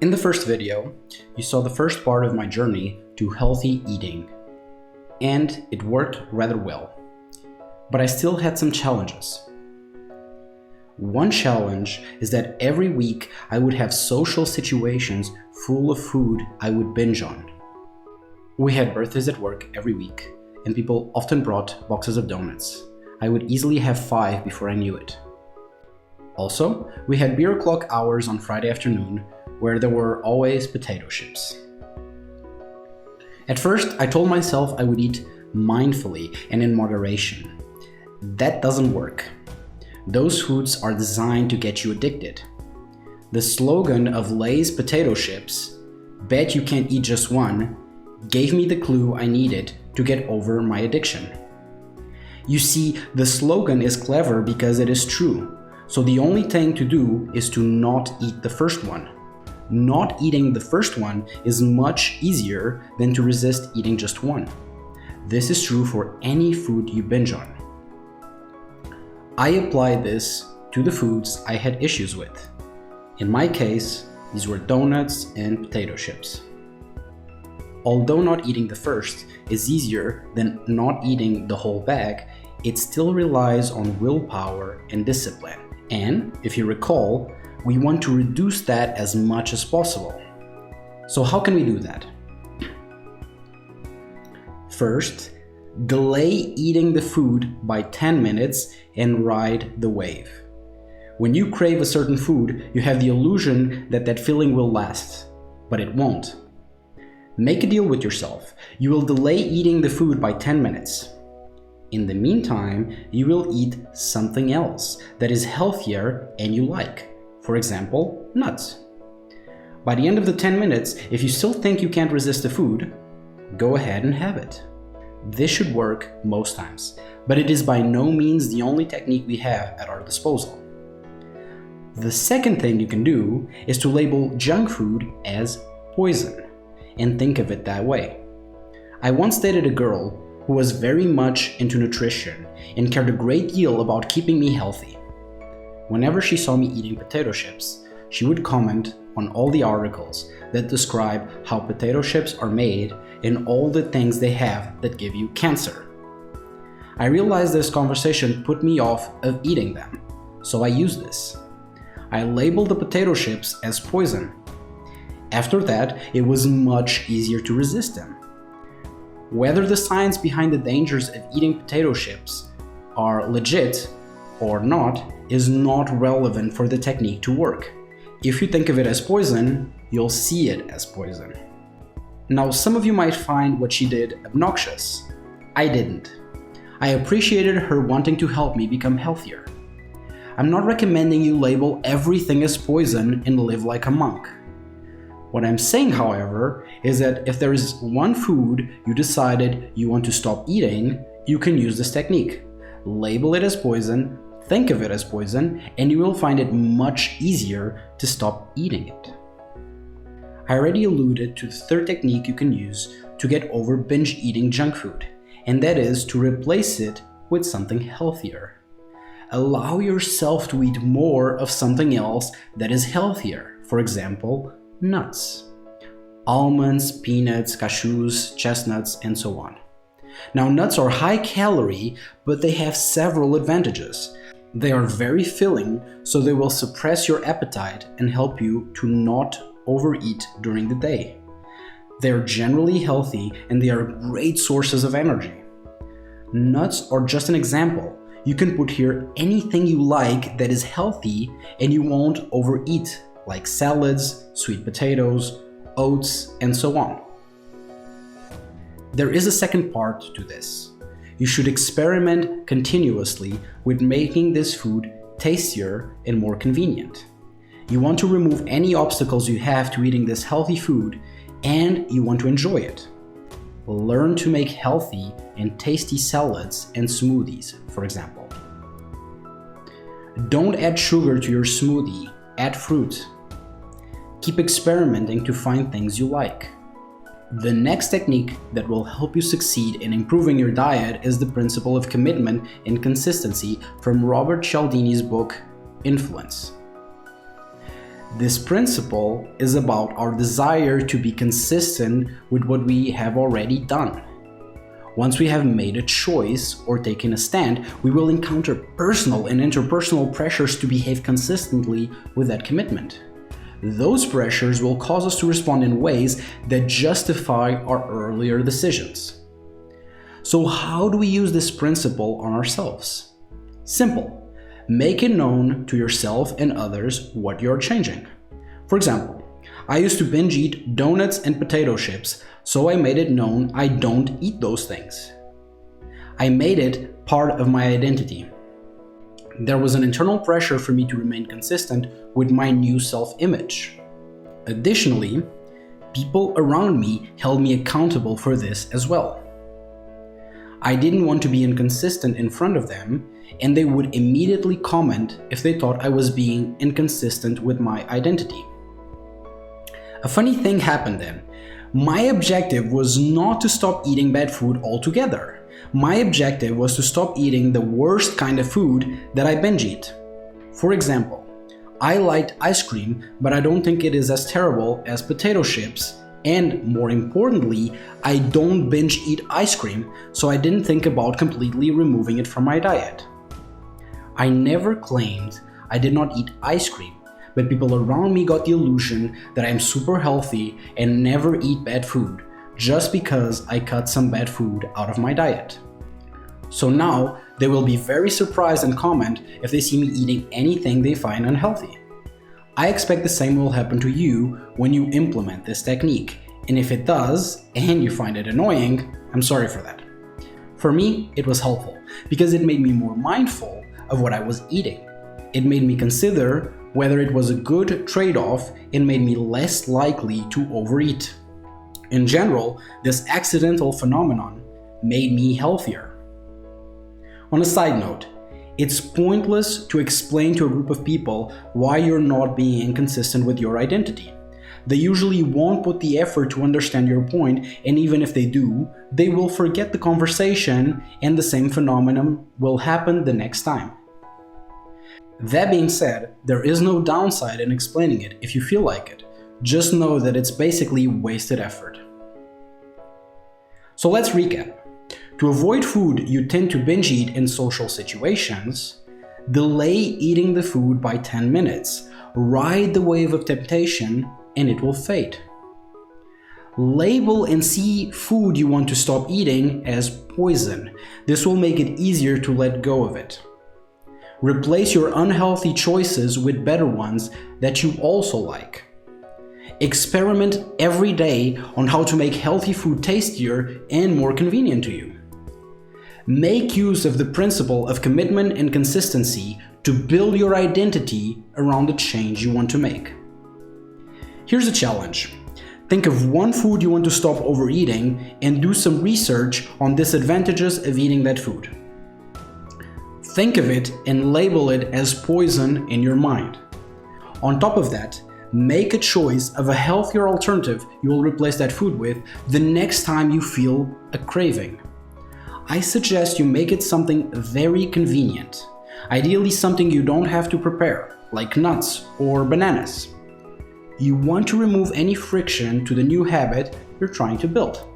In the first video, you saw the first part of my journey to healthy eating, and it worked rather well. But I still had some challenges. One challenge is that every week I would have social situations full of food I would binge on. We had birthdays at work every week, and people often brought boxes of donuts. I would easily have 5 before I knew it. Also, we had beer o'clock hours on Friday afternoon, where there were always potato chips. At first, I told myself I would eat mindfully and in moderation. That doesn't work. Those foods are designed to get you addicted. The slogan of Lay's potato chips, "Bet you can't eat just one," gave me the clue I needed to get over my addiction. You see, the slogan is clever because it is true, so the only thing to do is to not eat the first one. Not eating the first one is much easier than to resist eating just one. This is true for any food you binge on. I applied this to the foods I had issues with. In my case, these were donuts and potato chips. Although not eating the first is easier than not eating the whole bag, it still relies on willpower and discipline. And, if you recall, we want to reduce that as much as possible. So how can we do that? First, delay eating the food by 10 minutes and ride the wave. When you crave a certain food, you have the illusion that that feeling will last, but it won't. Make a deal with yourself. You will delay eating the food by 10 minutes. In the meantime, you will eat something else that is healthier and you like. For example, nuts. By the end of the 10 minutes, if you still think you can't resist the food, go ahead and have it. This should work most times, but it is by no means the only technique we have at our disposal. The second thing you can do is to label junk food as poison, and think of it that way. I once dated a girl who was very much into nutrition and cared a great deal about keeping me healthy. Whenever she saw me eating potato chips, she would comment on all the articles that describe how potato chips are made and all the things they have that give you cancer. I realized this conversation put me off of eating them, so I used this. I labeled the potato chips as poison. After that, it was much easier to resist them. Whether the science behind the dangers of eating potato chips are legit or not is not relevant for the technique to work. If you think of it as poison, you'll see it as poison. Now, some of you might find what she did obnoxious. I didn't. I appreciated her wanting to help me become healthier. I'm not recommending you label everything as poison and live like a monk. What I'm saying, however, is that if there is one food you decided you want to stop eating, you can use this technique. Label it as poison, think of it as poison, and you will find it much easier to stop eating it. I already alluded to the third technique you can use to get over binge eating junk food, and that is to replace it with something healthier. Allow yourself to eat more of something else that is healthier. For example, nuts, almonds, peanuts, cashews, chestnuts, and so on. Now, nuts are high calorie, but they have several advantages. They are very filling, so they will suppress your appetite and help you to not overeat during the day. They are generally healthy and they are great sources of energy. Nuts are just an example. You can put here anything you like that is healthy and you won't overeat, like salads, sweet potatoes, oats, and so on. There is a second part to this. You should experiment continuously with making this food tastier and more convenient. You want to remove any obstacles you have to eating this healthy food, and you want to enjoy it. Learn to make healthy and tasty salads and smoothies, for example. Don't add sugar to your smoothie, add fruit. Keep experimenting to find things you like. The next technique that will help you succeed in improving your diet is the principle of commitment and consistency from Robert Cialdini's book, Influence. This principle is about our desire to be consistent with what we have already done. Once we have made a choice or taken a stand, we will encounter personal and interpersonal pressures to behave consistently with that commitment. Those pressures will cause us to respond in ways that justify our earlier decisions. So how do we use this principle on ourselves? Simple. Make it known to yourself and others what you're changing. For example, I used to binge eat donuts and potato chips, so I made it known I don't eat those things. I made it part of my identity. There was an internal pressure for me to remain consistent with my new self-image. Additionally, people around me held me accountable for this as well. I didn't want to be inconsistent in front of them, and they would immediately comment if they thought I was being inconsistent with my identity. A funny thing happened then. My objective was not to stop eating bad food altogether. My objective was to stop eating the worst kind of food that I binge eat. For example, I liked ice cream, but I don't think it is as terrible as potato chips. And more importantly, I don't binge eat ice cream, so I didn't think about completely removing it from my diet. I never claimed I did not eat ice cream, but people around me got the illusion that I'm super healthy and never eat bad food, just because I cut some bad food out of my diet. So now they will be very surprised and comment if they see me eating anything they find unhealthy. I expect the same will happen to you when you implement this technique, and if it does, and you find it annoying, I'm sorry for that. For me, it was helpful, because it made me more mindful of what I was eating. It made me consider whether it was a good trade-off and made me less likely to overeat. In general, this accidental phenomenon made me healthier. On a side note, it's pointless to explain to a group of people why you're not being inconsistent with your identity. They usually won't put the effort to understand your point, and even if they do, they will forget the conversation and the same phenomenon will happen the next time. That being said, there is no downside in explaining it if you feel like it. Just know that it's basically wasted effort. So let's recap. To avoid food you tend to binge eat in social situations, delay eating the food by 10 minutes, ride the wave of temptation, and it will fade. Label and see food you want to stop eating as poison. This will make it easier to let go of it. Replace your unhealthy choices with better ones that you also like. Experiment every day on how to make healthy food tastier and more convenient to you. Make use of the principle of commitment and consistency to build your identity around the change you want to make. Here's a challenge. Think of one food you want to stop overeating and do some research on disadvantages of eating that food. Think of it and label it as poison in your mind. On top of that, make a choice of a healthier alternative you will replace that food with the next time you feel a craving. I suggest you make it something very convenient, ideally something you don't have to prepare, like nuts or bananas. You want to remove any friction to the new habit you're trying to build.